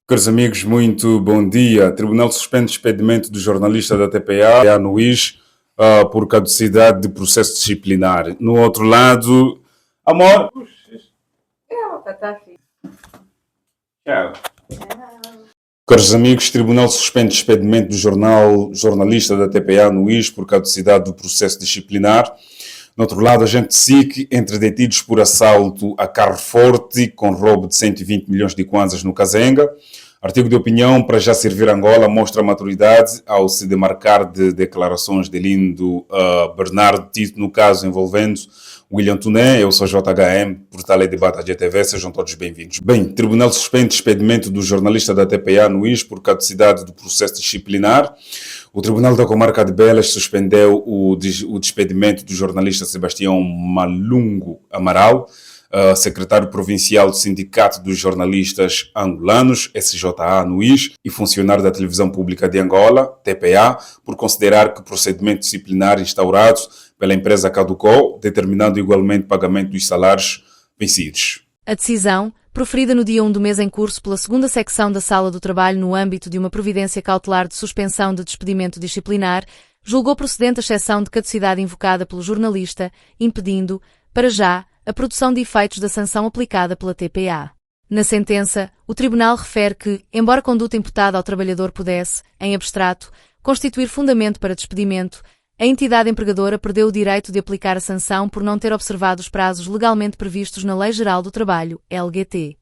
Caros amigos, muito bom dia. Tribunal suspende despedimento do jornalista da TPA no IS por caducidade de processo disciplinar. No outro lado, amor. Tchau. Caros amigos, Tribunal suspende despedimento do jornalista da TPA no IS por caducidade do processo disciplinar. No outro lado, agente SIC entre detidos por assalto a carro forte com roubo de 120 milhões de kwanzas no Kazenga. Artigo de opinião para já servir Angola mostra maturidade ao se demarcar de declarações de lindo Bernardo Tito no caso envolvendo William Tuné. Eu sou JHM, portal e debate da GTV, sejam todos bem-vindos. Bem, Tribunal suspende despedimento do jornalista da TPA no IS por caducidade do processo disciplinar. O Tribunal da Comarca de Belas suspendeu o despedimento do jornalista Sebastião Malungo Amaral, secretário provincial do Sindicato dos Jornalistas Angolanos, SJA, no IS, e funcionário da Televisão Pública de Angola, TPA, por considerar que o procedimento disciplinar instaurado pela empresa caducou, determinando igualmente o pagamento dos salários vencidos. A decisão, proferida no dia 1 do mês em curso pela segunda secção da Sala do Trabalho no âmbito de uma providência cautelar de suspensão de despedimento disciplinar, julgou procedente a exceção de caducidade invocada pelo jornalista, impedindo, para já, a produção de efeitos da sanção aplicada pela TPA. Na sentença, o Tribunal refere que, embora a conduta imputada ao trabalhador pudesse, em abstrato, constituir fundamento para despedimento, a entidade empregadora perdeu o direito de aplicar a sanção por não ter observado os prazos legalmente previstos na Lei Geral do Trabalho, LGT.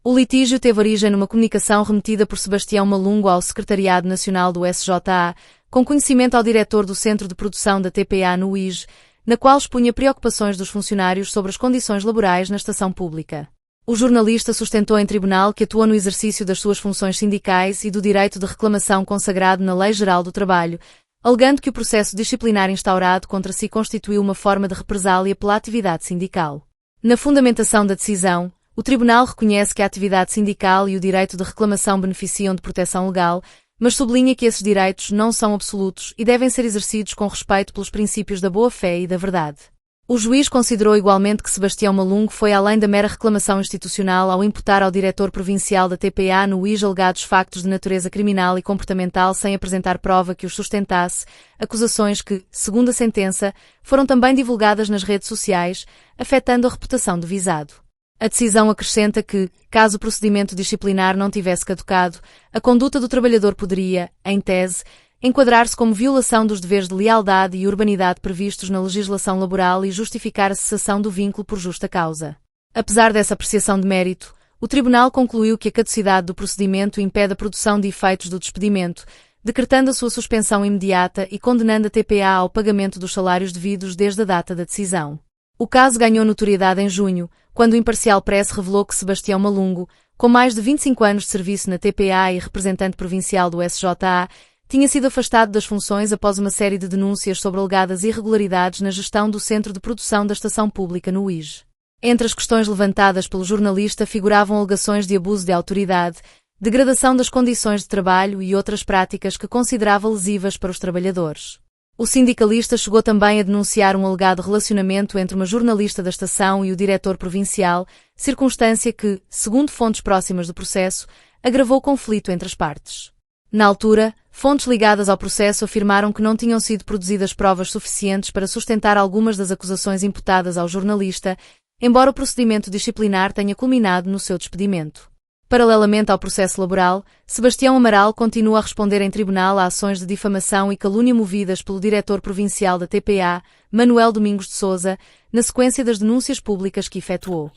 O litígio teve origem numa comunicação remetida por Sebastião Malungo ao Secretariado Nacional do SJA, com conhecimento ao diretor do Centro de Produção da TPA no IS, na qual expunha preocupações dos funcionários sobre as condições laborais na estação pública. O jornalista sustentou em tribunal que atua no exercício das suas funções sindicais e do direito de reclamação consagrado na Lei Geral do Trabalho, alegando que o processo disciplinar instaurado contra si constituiu uma forma de represália pela atividade sindical. Na fundamentação da decisão, o tribunal reconhece que a atividade sindical e o direito de reclamação beneficiam de proteção legal, mas sublinha que esses direitos não são absolutos e devem ser exercidos com respeito pelos princípios da boa-fé e da verdade. O juiz considerou igualmente que Sebastião Malungo foi além da mera reclamação institucional ao imputar ao diretor provincial da TPA no IS alegados factos de natureza criminal e comportamental sem apresentar prova que os sustentasse, acusações que, segundo a sentença, foram também divulgadas nas redes sociais, afetando a reputação do visado. A decisão acrescenta que, caso o procedimento disciplinar não tivesse caducado, a conduta do trabalhador poderia, em tese, enquadrar-se como violação dos deveres de lealdade e urbanidade previstos na legislação laboral e justificar a cessação do vínculo por justa causa. Apesar dessa apreciação de mérito, o Tribunal concluiu que a caducidade do procedimento impede a produção de efeitos do despedimento, decretando a sua suspensão imediata e condenando a TPA ao pagamento dos salários devidos desde a data da decisão. O caso ganhou notoriedade em junho, quando o Imparcial Press revelou que Sebastião Malungo, com mais de 25 anos de serviço na TPA e representante provincial do SJA, tinha sido afastado das funções após uma série de denúncias sobre alegadas irregularidades na gestão do centro de produção da estação pública no IS. Entre as questões levantadas pelo jornalista figuravam alegações de abuso de autoridade, degradação das condições de trabalho e outras práticas que considerava lesivas para os trabalhadores. O sindicalista chegou também a denunciar um alegado relacionamento entre uma jornalista da estação e o diretor provincial, circunstância que, segundo fontes próximas do processo, agravou o conflito entre as partes. Na altura, fontes ligadas ao processo afirmaram que não tinham sido produzidas provas suficientes para sustentar algumas das acusações imputadas ao jornalista, embora o procedimento disciplinar tenha culminado no seu despedimento. Paralelamente ao processo laboral, Sebastião Amaral continua a responder em tribunal a ações de difamação e calúnia movidas pelo diretor provincial da TPA, Manuel Domingos de Sousa, na sequência das denúncias públicas que efetuou.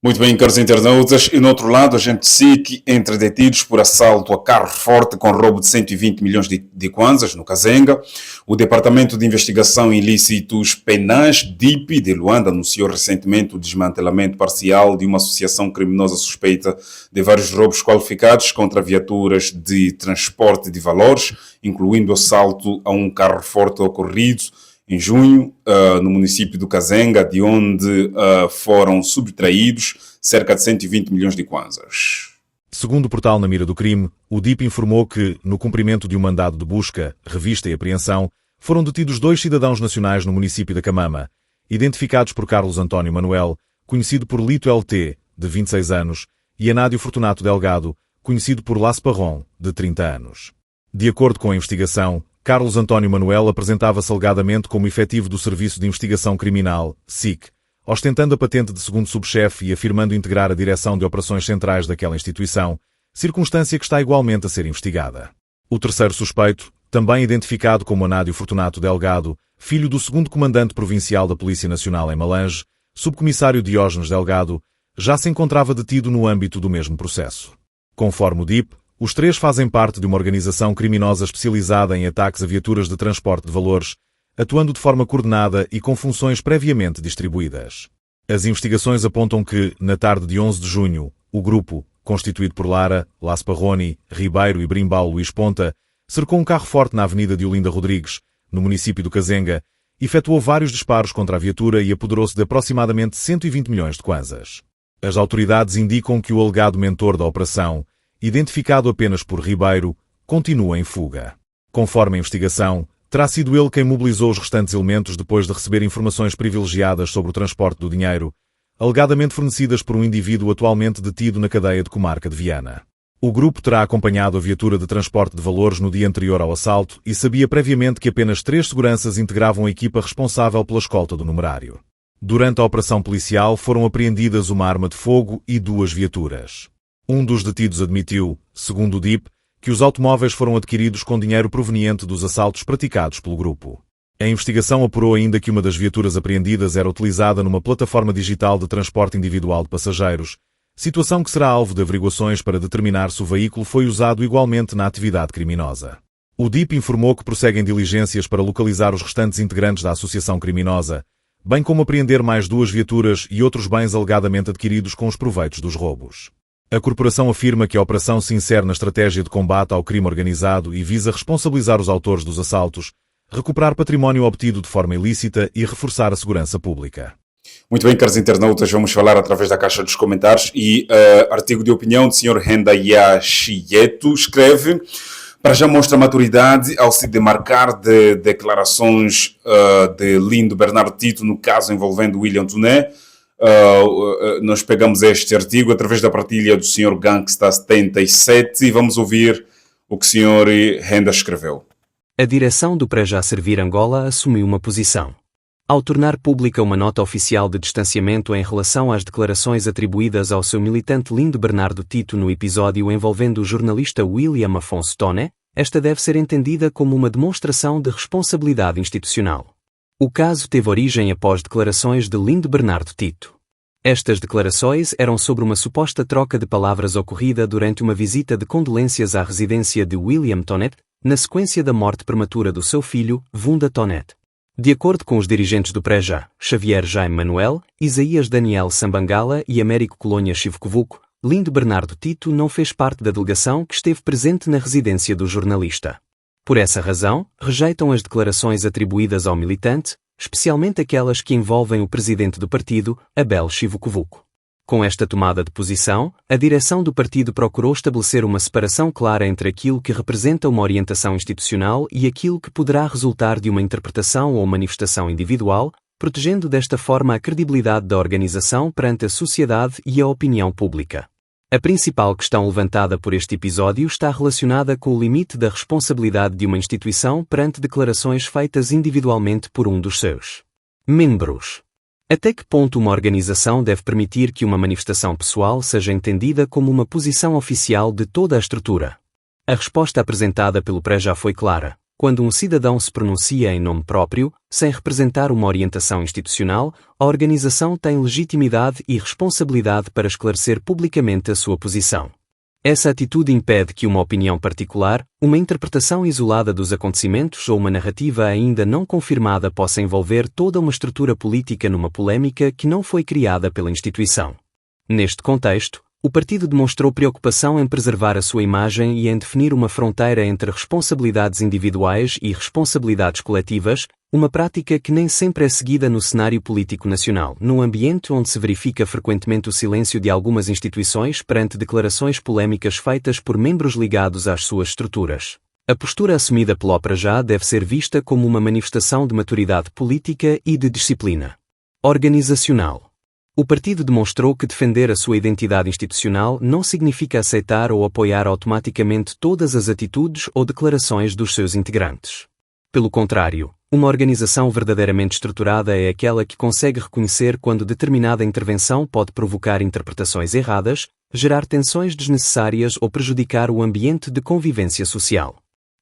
Muito bem, caros internautas, e no outro lado, agente SIC entre detidos por assalto a carro forte com roubo de 120 milhões de kwanzas no Kazenga. O Departamento de Investigação em Ilícitos Penais, DIP, de Luanda, anunciou recentemente o desmantelamento parcial de uma associação criminosa suspeita de vários roubos qualificados contra viaturas de transporte de valores, incluindo o assalto a um carro forte ocorrido em junho, no município do Kazenga, de onde foram subtraídos cerca de 120 milhões de kwanzas. Segundo o portal Na Mira do Crime, o DIP informou que, no cumprimento de um mandado de busca, revista e apreensão, foram detidos 2 cidadãos nacionais no município da Camama, identificados por Carlos António Manuel, conhecido por Lito LT, de 26 anos, e Anádio Fortunato Delgado, conhecido por Las Parron, de 30 anos. De acordo com a investigação, Carlos António Manuel apresentava-se alegadamente como efetivo do Serviço de Investigação Criminal, SIC, ostentando a patente de segundo subchefe e afirmando integrar a direção de operações centrais daquela instituição, circunstância que está igualmente a ser investigada. O terceiro suspeito, também identificado como Anádio Fortunato Delgado, filho do segundo comandante provincial da Polícia Nacional em Malange, subcomissário Diógenes Delgado, já se encontrava detido no âmbito do mesmo processo. Conforme o DIP, os três fazem parte de uma organização criminosa especializada em ataques a viaturas de transporte de valores, atuando de forma coordenada e com funções previamente distribuídas. As investigações apontam que, na tarde de 11 de junho, o grupo, constituído por Lara, Las Parroni, Ribeiro e Brimbau Luís Ponta, cercou um carro forte na avenida de Olinda Rodrigues, no município do Cazenga, efetuou vários disparos contra a viatura e apoderou-se de aproximadamente 120 milhões de kwanzas. As autoridades indicam que o alegado mentor da operação, identificado apenas por Ribeiro, continua em fuga. Conforme a investigação, terá sido ele quem mobilizou os restantes elementos depois de receber informações privilegiadas sobre o transporte do dinheiro, alegadamente fornecidas por um indivíduo atualmente detido na cadeia de comarca de Viana. O grupo terá acompanhado a viatura de transporte de valores no dia anterior ao assalto e sabia previamente que apenas 3 seguranças integravam a equipa responsável pela escolta do numerário. Durante a operação policial foram apreendidas uma arma de fogo e 2 viaturas. Um dos detidos admitiu, segundo o DIP, que os automóveis foram adquiridos com dinheiro proveniente dos assaltos praticados pelo grupo. A investigação apurou ainda que uma das viaturas apreendidas era utilizada numa plataforma digital de transporte individual de passageiros, situação que será alvo de averiguações para determinar se o veículo foi usado igualmente na atividade criminosa. O DIP informou que prosseguem diligências para localizar os restantes integrantes da associação criminosa, bem como apreender mais 2 viaturas e outros bens alegadamente adquiridos com os proveitos dos roubos. A corporação afirma que a operação se insere na estratégia de combate ao crime organizado e visa responsabilizar os autores dos assaltos, recuperar património obtido de forma ilícita e reforçar a segurança pública. Muito bem, caros internautas, vamos falar através da caixa dos comentários e artigo de opinião do Sr. Renda Yashieto escreve: para já mostra maturidade ao se demarcar de declarações de Lindo Bernardo Tito no caso envolvendo William Toné. Nós pegamos este artigo através da partilha do Sr. Gangsta 77 e vamos ouvir o que o Sr. Renda escreveu. A direção do Para Já Servir Angola assumiu uma posição. Ao tornar pública uma nota oficial de distanciamento em relação às declarações atribuídas ao seu militante Lindo Bernardo Tito no episódio envolvendo o jornalista William Afonso Toné, esta deve ser entendida como uma demonstração de responsabilidade institucional. O caso teve origem após declarações de Lindo Bernardo Tito. Estas declarações eram sobre uma suposta troca de palavras ocorrida durante uma visita de condolências à residência de William Tonet, na sequência da morte prematura do seu filho, Vunda Tonet. De acordo com os dirigentes do Pré-Já, Xavier Jaime Manuel, Isaías Daniel Sambangala e Américo Colônia Chivucovuco, Lindo Bernardo Tito não fez parte da delegação que esteve presente na residência do jornalista. Por essa razão, rejeitam as declarações atribuídas ao militante, especialmente aquelas que envolvem o presidente do partido, Abel Chivucovuco. Com esta tomada de posição, a direção do partido procurou estabelecer uma separação clara entre aquilo que representa uma orientação institucional e aquilo que poderá resultar de uma interpretação ou manifestação individual, protegendo desta forma a credibilidade da organização perante a sociedade e a opinião pública. A principal questão levantada por este episódio está relacionada com o limite da responsabilidade de uma instituição perante declarações feitas individualmente por um dos seus membros. Até que ponto uma organização deve permitir que uma manifestação pessoal seja entendida como uma posição oficial de toda a estrutura? A resposta apresentada pelo Pré-Já foi clara. Quando um cidadão se pronuncia em nome próprio, sem representar uma orientação institucional, a organização tem legitimidade e responsabilidade para esclarecer publicamente a sua posição. Essa atitude impede que uma opinião particular, uma interpretação isolada dos acontecimentos ou uma narrativa ainda não confirmada possa envolver toda uma estrutura política numa polêmica que não foi criada pela instituição. Neste contexto, o partido demonstrou preocupação em preservar a sua imagem e em definir uma fronteira entre responsabilidades individuais e responsabilidades coletivas, uma prática que nem sempre é seguida no cenário político nacional, num ambiente onde se verifica frequentemente o silêncio de algumas instituições perante declarações polémicas feitas por membros ligados às suas estruturas. A postura assumida pelo Pré-Já deve ser vista como uma manifestação de maturidade política e de disciplina organizacional. O partido demonstrou que defender a sua identidade institucional não significa aceitar ou apoiar automaticamente todas as atitudes ou declarações dos seus integrantes. Pelo contrário, uma organização verdadeiramente estruturada é aquela que consegue reconhecer quando determinada intervenção pode provocar interpretações erradas, gerar tensões desnecessárias ou prejudicar o ambiente de convivência social.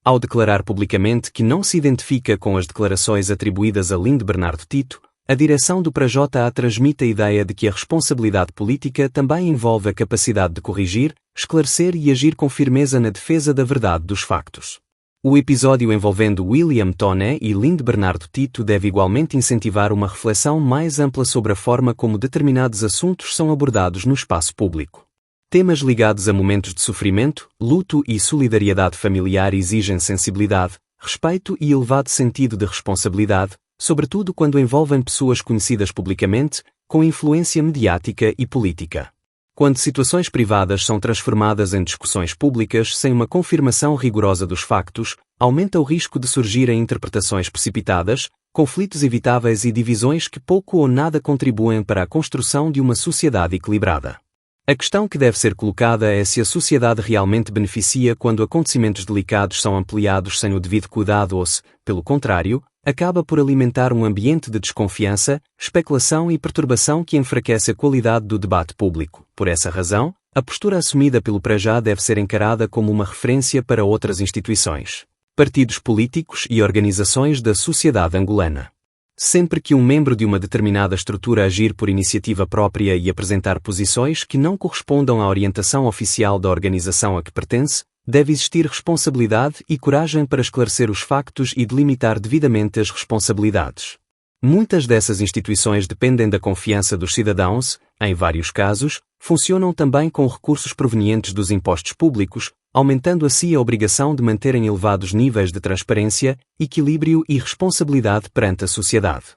Ao declarar publicamente que não se identifica com as declarações atribuídas a Lindo Bernardo Tito, a direção do PRJ transmite a ideia de que a responsabilidade política também envolve a capacidade de corrigir, esclarecer e agir com firmeza na defesa da verdade dos factos. O episódio envolvendo William Toné e Lindo Bernardo Tito deve igualmente incentivar uma reflexão mais ampla sobre a forma como determinados assuntos são abordados no espaço público. Temas ligados a momentos de sofrimento, luto e solidariedade familiar exigem sensibilidade, respeito e elevado sentido de responsabilidade, sobretudo quando envolvem pessoas conhecidas publicamente, com influência mediática e política. Quando situações privadas são transformadas em discussões públicas sem uma confirmação rigorosa dos factos, aumenta o risco de surgirem interpretações precipitadas, conflitos evitáveis e divisões que pouco ou nada contribuem para a construção de uma sociedade equilibrada. A questão que deve ser colocada é se a sociedade realmente beneficia quando acontecimentos delicados são ampliados sem o devido cuidado ou se, pelo contrário, acaba por alimentar um ambiente de desconfiança, especulação e perturbação que enfraquece a qualidade do debate público. Por essa razão, a postura assumida pelo PRJ deve ser encarada como uma referência para outras instituições, partidos políticos e organizações da sociedade angolana. Sempre que um membro de uma determinada estrutura agir por iniciativa própria e apresentar posições que não correspondam à orientação oficial da organização a que pertence, deve existir responsabilidade e coragem para esclarecer os factos e delimitar devidamente as responsabilidades. Muitas dessas instituições dependem da confiança dos cidadãos, em vários casos, funcionam também com recursos provenientes dos impostos públicos, aumentando assim a obrigação de manterem elevados níveis de transparência, equilíbrio e responsabilidade perante a sociedade.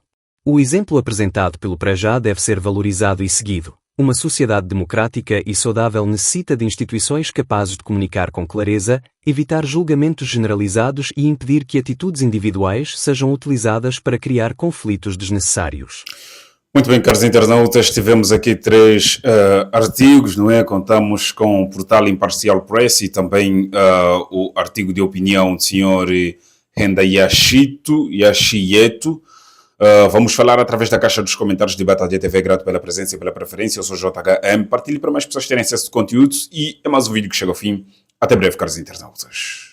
O exemplo apresentado pelo PRJ deve ser valorizado e seguido. Uma sociedade democrática e saudável necessita de instituições capazes de comunicar com clareza, evitar julgamentos generalizados e impedir que atitudes individuais sejam utilizadas para criar conflitos desnecessários. Muito bem, caros internautas, tivemos aqui 3 artigos, não é? Contamos com o portal Imparcial Press e também o artigo de opinião do senhor Renda Yashieto. Vamos falar através da caixa dos comentários de Batalha TV. Grato pela presença e pela preferência. Eu sou JHM. Partilhe para mais pessoas terem acesso a conteúdos e é mais um vídeo que chega ao fim. Até breve, caros internautas.